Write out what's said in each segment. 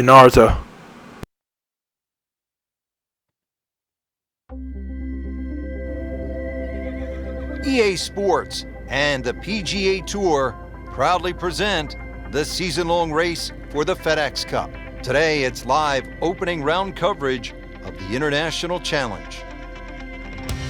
Naruto. EA Sports and the PGA Tour proudly present the season-long race for the FedEx Cup. Today, it's live opening round coverage of the International Challenge.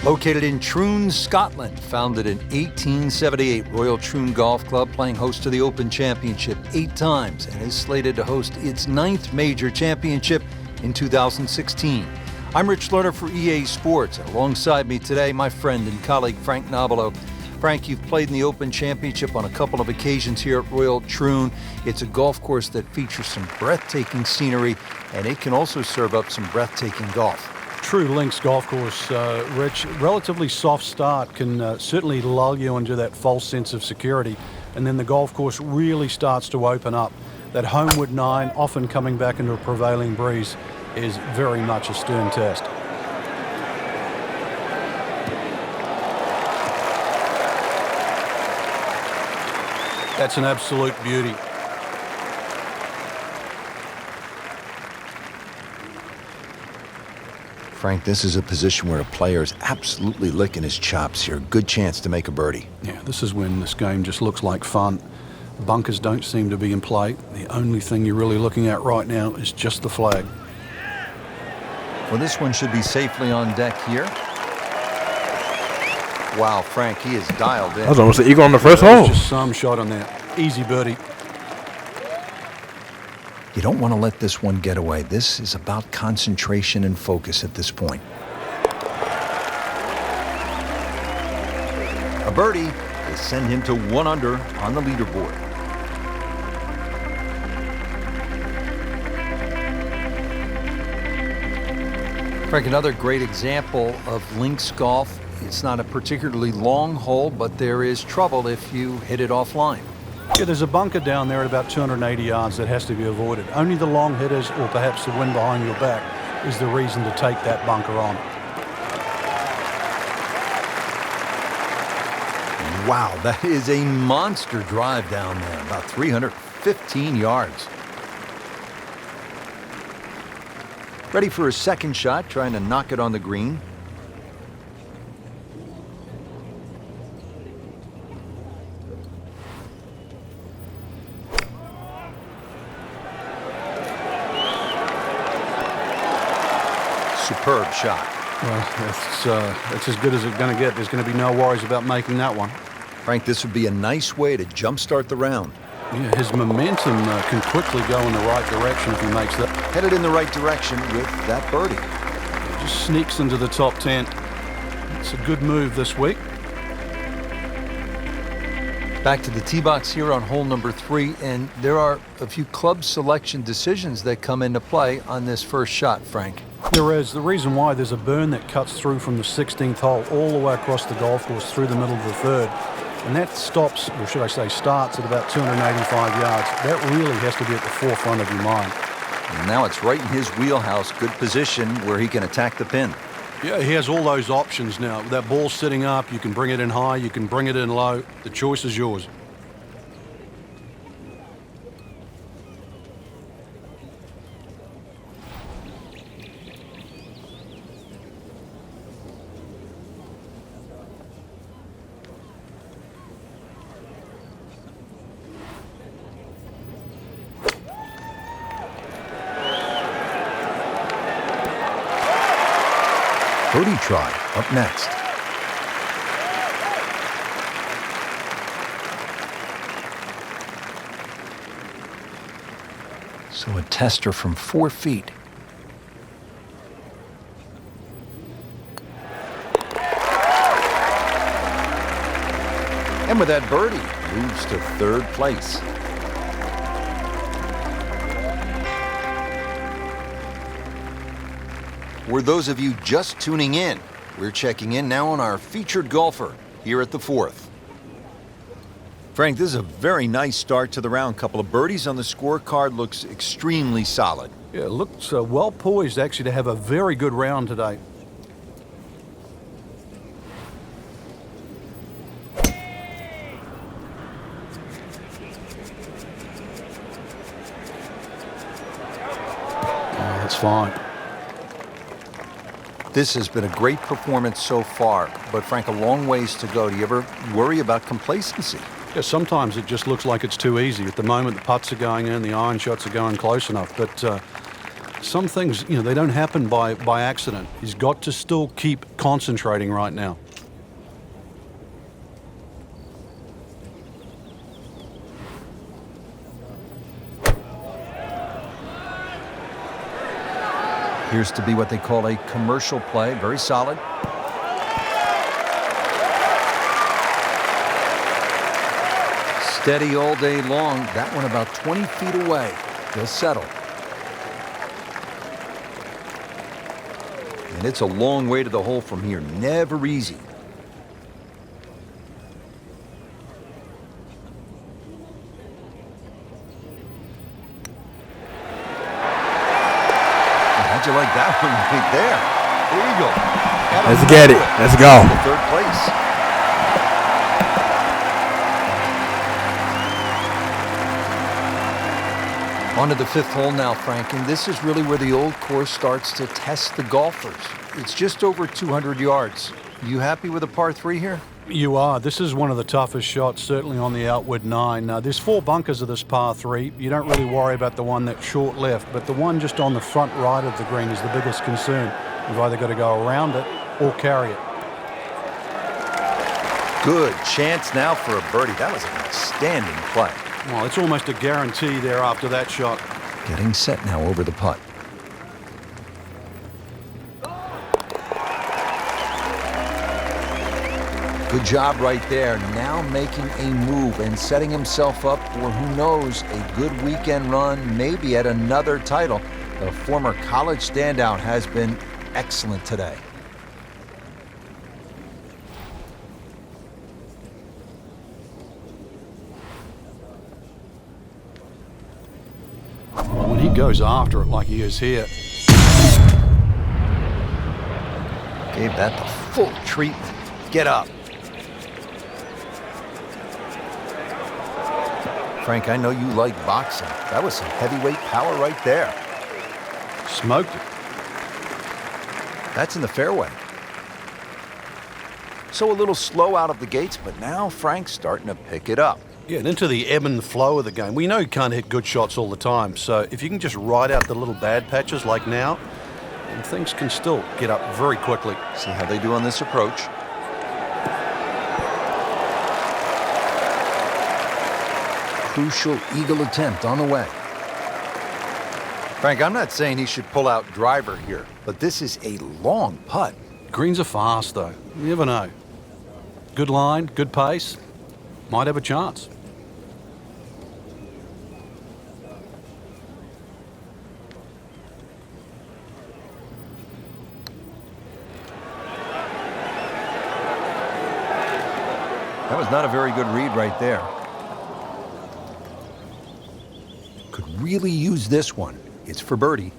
Located in Troon, Scotland, founded in 1878, Royal Troon Golf Club playing host to the Open Championship 8 times and is slated to host its 9th major championship in 2016. I'm Rich Lerner for EA Sports, and alongside me today, my friend and colleague Frank Nobilo. Frank, you've played in the Open Championship on a couple of occasions here at Royal Troon. It's a golf course that features some breathtaking scenery, and it can also serve up some breathtaking golf. True links golf course, Rich. Relatively soft start can certainly lull you into that false sense of security, and then the golf course really starts to open up. That homeward 9, often coming back into a prevailing breeze, is very much a stern test. That's an absolute beauty. Frank, this is a position where a player is absolutely licking his chops here. Good chance to make a birdie. Yeah, this is when this game just looks like fun. Bunkers don't seem to be in play. The only thing you're really looking at right now is just the flag. Well, this one should be safely on deck here. Wow, Frank, he is dialed in. That was almost an eagle on the first hole. Just some shot on that. Easy birdie. You don't want to let this one get away. This is about concentration and focus at this point. A birdie will send him to 1 under on the leaderboard. Frank, another great example of links golf. It's not a particularly long hole, but there is trouble if you hit it offline. Yeah, there's a bunker down there at about 280 yards that has to be avoided. Only the long hitters or perhaps the wind behind your back is the reason to take that bunker on. Wow, that is a monster drive down there, about 315 yards. Ready for a second shot, trying to knock it on the green. Superb shot. Well, that's as good as it's going to get. There's going to be no worries about making that one. Frank, this would be a nice way to jumpstart the round. Yeah, his momentum can quickly go in the right direction if he makes that. Headed in the right direction with that birdie. He just sneaks into the top 10. It's a good move this week. Back to the tee box here on hole number 3, and there are a few club selection decisions that come into play on this first shot, Frank. There is. The reason why there's a burn that cuts through from the 16th hole all the way across the golf course through the middle of the 3rd. And that stops, or should I say starts, at about 285 yards. That really has to be at the forefront of your mind. And now it's right in his wheelhouse. Good position where he can attack the pin. Yeah, he has all those options now. That ball's sitting up. You can bring it in high. You can bring it in low. The choice is yours. Birdie try up next. So a tester from 4 feet. And with that birdie, moves to 3rd place. For those of you just tuning in, we're checking in now on our featured golfer here at the 4th. Frank, this is a very nice start to the round. Couple of birdies on the scorecard, looks extremely solid. Yeah, looks well poised actually to have a very good round today. That's fine. This has been a great performance so far, but Frank, a long ways to go. Do you ever worry about complacency? Yeah, sometimes it just looks like it's too easy. At the moment, the putts are going in, the iron shots are going close enough. But some things, they don't happen by accident. He's got to still keep concentrating right now. Appears to be what they call a commercial play. Very solid. Steady all day long. That one about 20 feet away. He'll settle. And it's a long way to the hole from here. Never easy. How'd you like that one right there? There you go. Let's get it. Let's go. Third place. On to the fifth hole now, Frank, and this is really where the old course starts to test the golfers. It's just over 200 yards. You happy with a par 3 here? You are. This is one of the toughest shots, certainly on the outward 9. There's 4 bunkers of this par 3. You don't really worry about the one that's short left, but the one just on the front right of the green is the biggest concern. You've either got to go around it or carry it. Good chance now for a birdie. That was an outstanding play. Well, it's almost a guarantee there after that shot. Getting set now over the putt. Good job right there. Now making a move and setting himself up for, who knows, a good weekend run, maybe at another title. The former college standout has been excellent today. Well, when he goes after it like he is here. Gave that the full treatment. Get up. Frank, I know you like boxing. That was some heavyweight power right there. Smoked it. That's in the fairway. So a little slow out of the gates, but now Frank's starting to pick it up. Yeah, and into the ebb and flow of the game. We know you can't hit good shots all the time, so if you can just ride out the little bad patches like now, then things can still get up very quickly. See how they do on this approach. Crucial eagle attempt on the way. Frank, I'm not saying he should pull out driver here, but this is a long putt. Greens are fast, though. You never know. Good line, good pace. Might have a chance. That was not a very good read right there. Could really use this one. It's for birdie.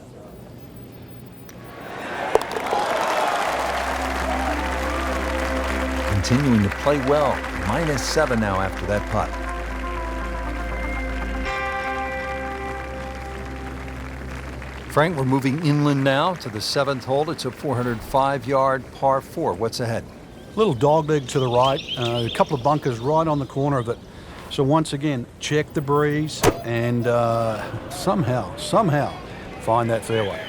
Continuing to play well. -7 now after that putt. Frank, we're moving inland now to the 7th hole. It's a 405-yard par 4. What's ahead? Little dog leg to the right, a couple of bunkers right on the corner of it. So once again, check the breeze and somehow find that fairway.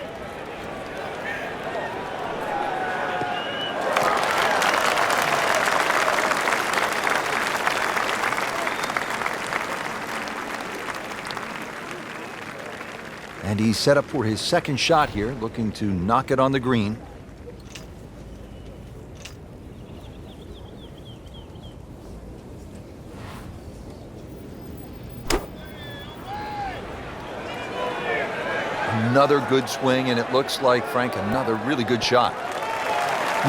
And he's set up for his second shot here, looking to knock it on the green. Another good swing, and it looks like, Frank, another really good shot.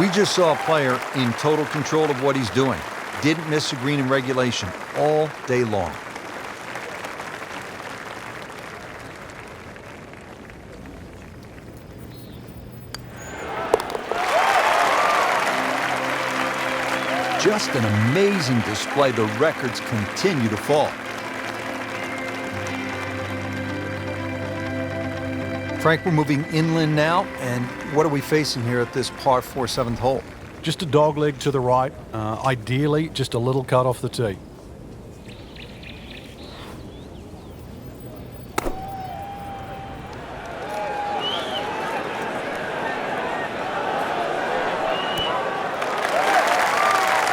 We just saw a player in total control of what he's doing. Didn't miss a green in regulation all day long. Just an amazing display. The records continue to fall. Frank, we're moving inland now, and what are we facing here at this par 4 7th hole? Just a dogleg to the right, ideally just a little cut off the tee.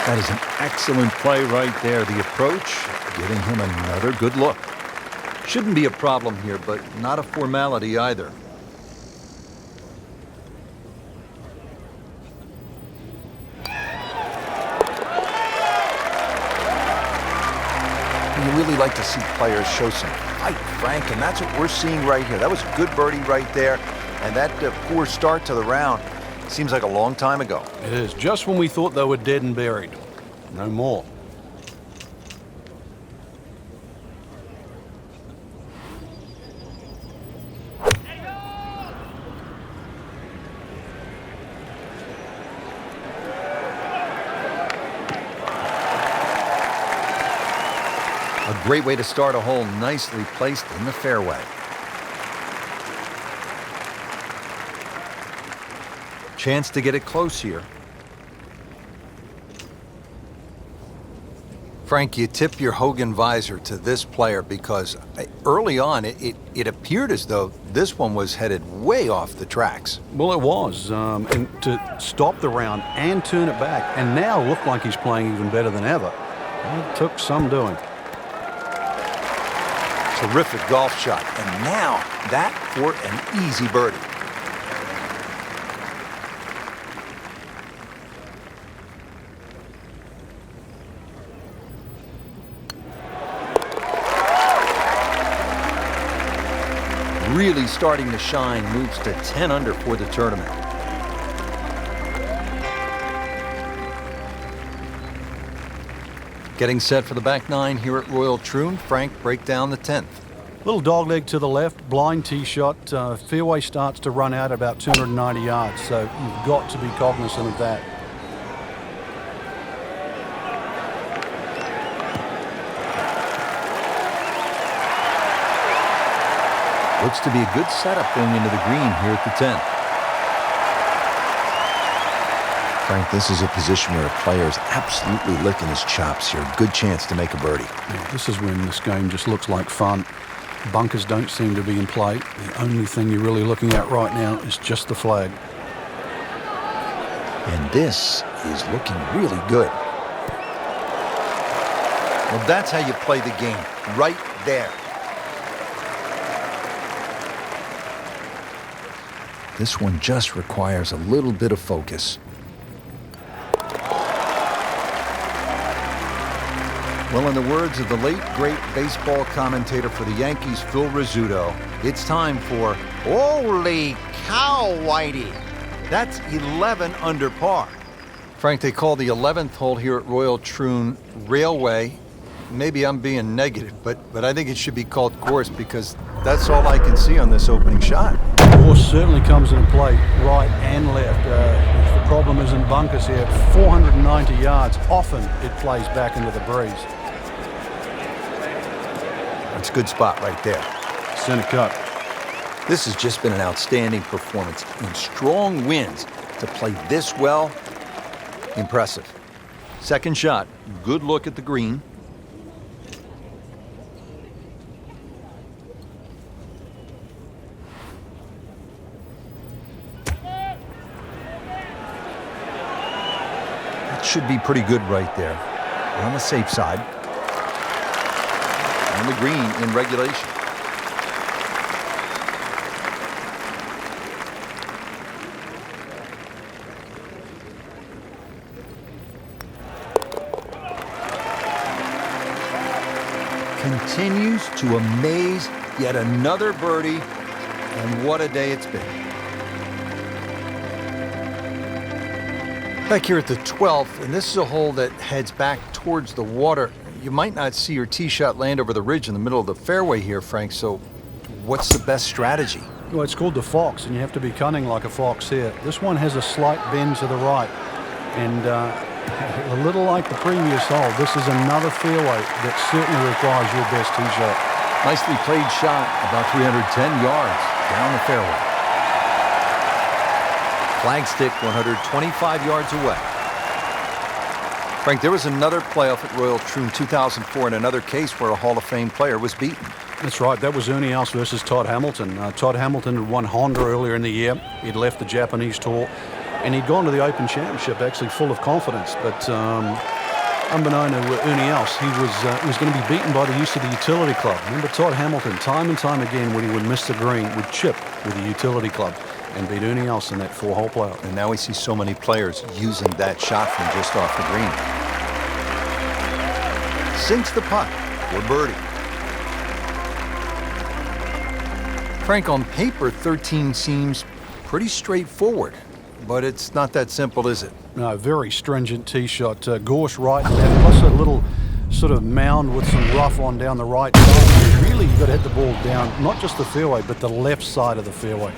That is an excellent play right there. The approach, giving him another good look. Shouldn't be a problem here, but not a formality either. You really like to see players show some fight, Frank, and that's what we're seeing right here. That was a good birdie right there, and that poor start to the round seems like a long time ago. It is, just when we thought they were dead and buried. No more. A great way to start a hole, nicely placed in the fairway. Chance to get it close here. Frank, you tip your Hogan visor to this player because early on it appeared as though this one was headed way off the tracks. Well, it was, and to stop the round and turn it back, and now look like he's playing even better than ever. It took some doing. Terrific golf shot, and now that for an easy birdie. Really starting to shine, moves to 10 under for the tournament. Getting set for the back nine here at Royal Troon. Frank, break down the 10th. Little dogleg to the left, blind tee shot. Fairway starts to run out about 290 yards, so you've got to be cognizant of that. Looks to be a good setup going into the green here at the 10th. Frank, this is a position where a player is absolutely licking his chops here. Good chance to make a birdie. Yeah, this is when this game just looks like fun. Bunkers don't seem to be in play. The only thing you're really looking at right now is just the flag. And this is looking really good. Well, that's how you play the game, right there. This one just requires a little bit of focus. Well, in the words of the late, great baseball commentator for the Yankees, Phil Rizzuto, it's time for Holy Cow, Whitey. That's 11 under par. Frank, they call the 11th hole here at Royal Troon Railway. Maybe I'm being negative, but I think it should be called course because that's all I can see on this opening shot. Course certainly comes into play right and left. The problem is in bunkers here. 490 yards. Often it plays back into the breeze. That's a good spot right there. Center cut. This has just been an outstanding performance in strong winds to play this well. Impressive. Second shot, good look at the green. Should be pretty good right there. On the safe side. On the green in regulation. Continues to amaze. Yet another birdie. And what a day it's been. Back here at the 12th, and this is a hole that heads back towards the water. You might not see your tee shot land over the ridge in the middle of the fairway here, Frank, so what's the best strategy? Well, it's called the fox, and you have to be cunning like a fox here. This one has a slight bend to the right, and a little like the previous hole, this is another fairway that certainly requires your best tee shot. Nicely played shot, about 310 yards down the fairway. Flagstick 125 yards away. Frank, there was another playoff at Royal Troon 2004 in another case where a Hall of Fame player was beaten. That's right. That was Ernie Els versus Todd Hamilton. Todd Hamilton had won Honda earlier in the year. He'd left the Japanese tour, and he'd gone to the Open Championship actually full of confidence. But unbeknown to Ernie Els, he was going to be beaten by the use of the utility club. Remember, Todd Hamilton, time and time again, when he would miss the green, would chip with the utility club and beat Ernie Els in that 4-hole playoff. And now we see so many players using that shot from just off the green. Sinks the putt for birdie. Frank, on paper, 13 seems pretty straightforward, but it's not that simple, is it? No, very stringent tee shot. Gorse right and left, plus a little sort of mound with some rough on down the right side. Really, you've got to hit the ball down, not just the fairway, but the left side of the fairway.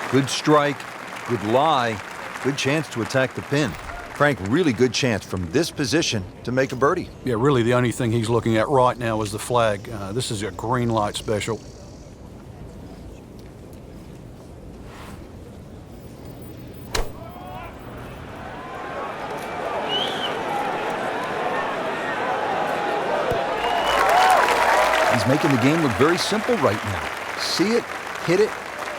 Good strike, good lie, good chance to attack the pin. Frank, really good chance from this position to make a birdie. Yeah, really the only thing he's looking at right now is the flag. This is a green light special. He's making the game look very simple right now. See it, hit it,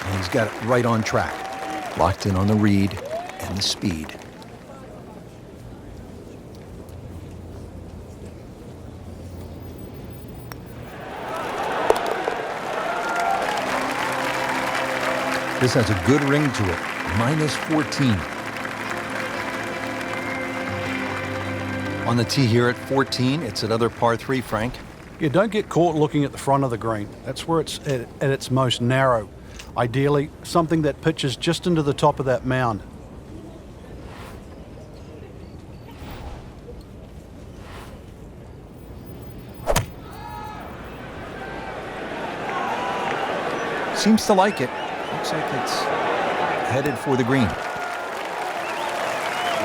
and he's got it right on track. Locked in on the read and the speed. This has a good ring to it, -14. On the tee here at 14, it's another par 3, Frank. Yeah, don't get caught looking at the front of the green. That's where it's at its most narrow. Ideally, something that pitches just into the top of that mound. Seems to like it. Looks like it's headed for the green.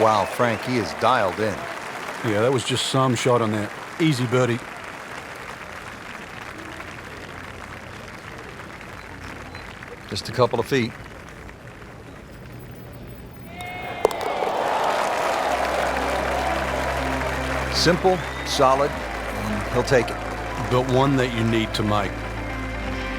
Wow, Frank, he is dialed in. Yeah, that was just some shot on that. Easy birdie. Just a couple of feet. Simple, solid, and he'll take it. But one that you need to make.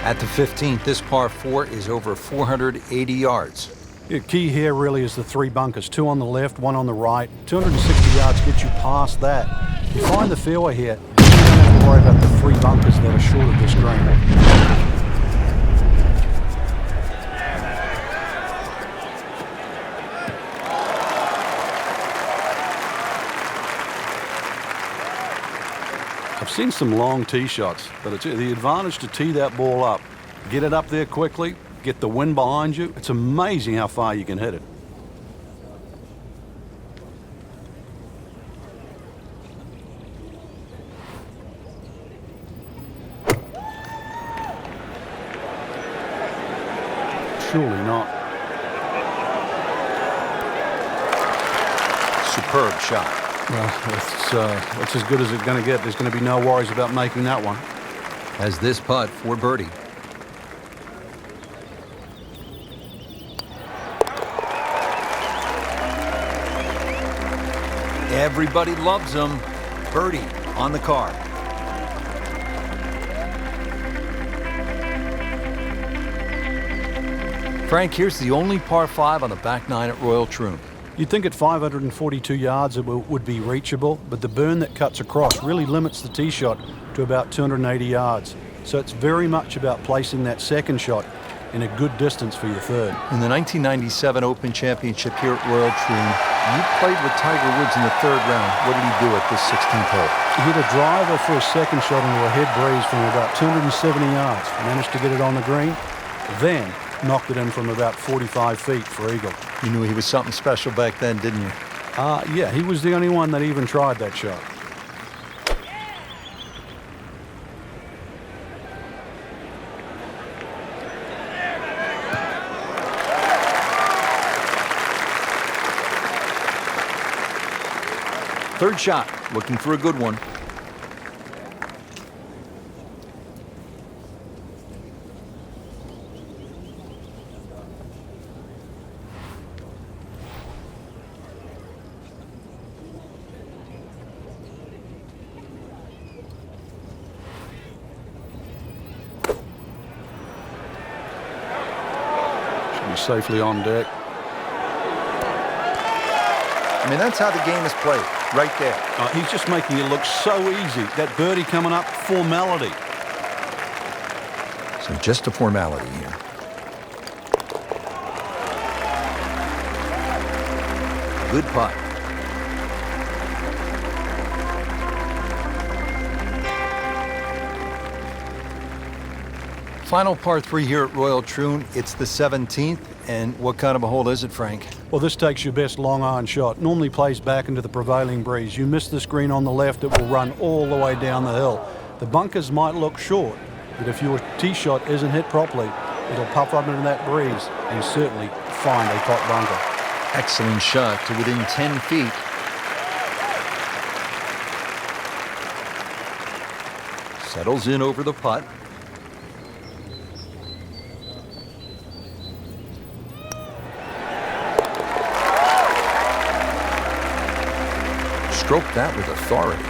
At the 15th, this par 4 is over 480 yards. The key here really is the 3 bunkers, 2 on the left, 1 on the right. 260 yards gets you past that. You find the fairway here, you don't have to worry about the 3 bunkers that are short of this green. I've seen some long tee shots, but it's the advantage to tee that ball up. Get it up there quickly, get the wind behind you. It's amazing how far you can hit it. Surely not. Superb shot. Well, it's as good as it's going to get. There's going to be no worries about making that one. Has this putt for birdie. Everybody loves him. Birdie on the card. Frank, here's the only par 5 on the back 9 at Royal Troon. You'd think at 542 yards it would be reachable, but the burn that cuts across really limits the tee shot to about 280 yards. So it's very much about placing that second shot in a good distance for your third. In the 1997 Open Championship here at Royal Troon, you played with Tiger Woods in the 3rd round. What did he do at this 16th hole? He hit a driver for a second shot into a head breeze from about 270 yards. Managed to get it on the green, then knocked it in from about 45 feet for eagle. You knew he was something special back then, didn't you? Yeah, he was the only one that even tried that shot. Third shot, looking for a good one. Should be safely on deck. I mean, that's how the game is played, right there. He's just making it look so easy. That birdie coming up, formality. So just a formality here. Good putt. Final par 3 here at Royal Troon. It's the 17th. And what kind of a hole is it, Frank? Well, this takes your best long iron shot. Normally plays back into the prevailing breeze. You miss this green on the left, it will run all the way down the hill. The bunkers might look short, but if your tee shot isn't hit properly, it'll puff up into that breeze and certainly find a pot bunker. Excellent shot to within 10 feet. Settles in over the putt. Stroked that with authority.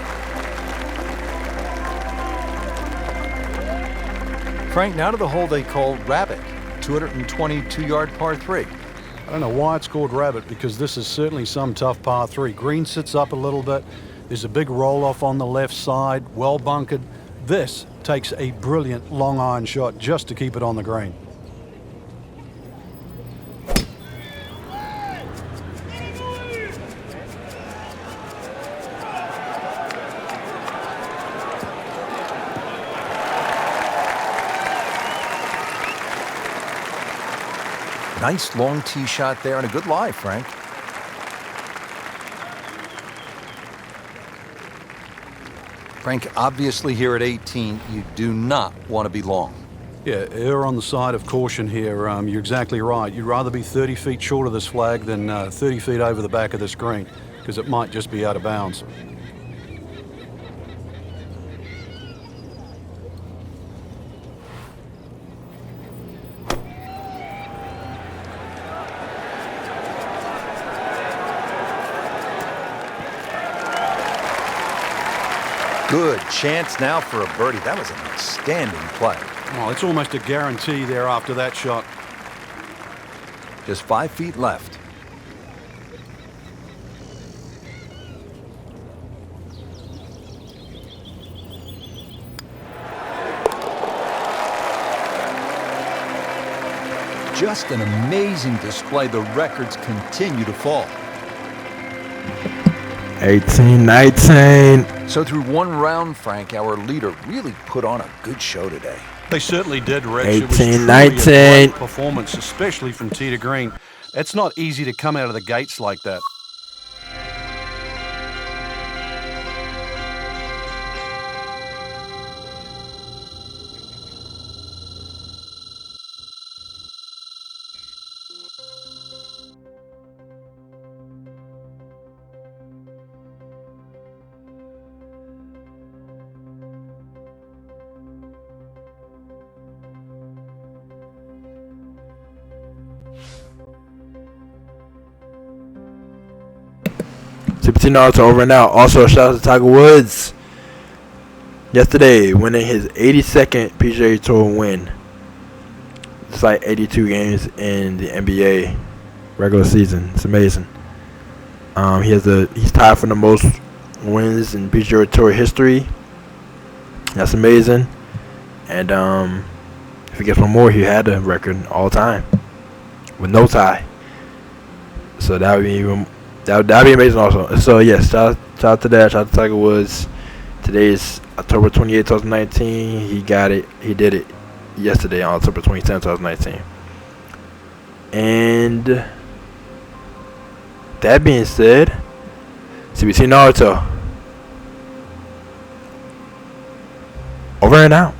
Frank, now to the hole they call Rabbit, 222-yard par 3. I don't know why it's called Rabbit, because this is certainly some tough par 3. Green sits up a little bit. There's a big roll-off on the left side, well bunkered. This takes a brilliant long iron shot just to keep it on the green. Nice long tee shot there and a good lie, Frank. Frank, obviously here at 18, you do not want to be long. Yeah, err on the side of caution here. You're exactly right. You'd rather be 30 feet short of this flag than 30 feet over the back of this green, because it might just be out of bounds. Good chance now for a birdie. That was an outstanding play. Well, it's almost a guarantee there after that shot. Just 5 feet left. Just an amazing display. The records continue to fall. 18-19. So through one round, Frank, our leader really put on a good show today. They certainly did, Rich. It was 18, truly 19. a great performance, especially from tee to green. It's not easy to come out of the gates like that. $15 over and out. Also, shout out to Tiger Woods. Yesterday, winning his 82nd PGA Tour win. It's like 82 games in the NBA regular season. It's amazing. He's tied for the most wins in PGA Tour history. That's amazing. And if he gets one more, he had the record all time with no tie. So that would be even. That'd be amazing also. So yes, shout out to that. Shout out to Tiger Woods. Today is October 28, 2019. He got it. He did it yesterday on October 27, 2019. And that being said, CBT Naruto. Over and out.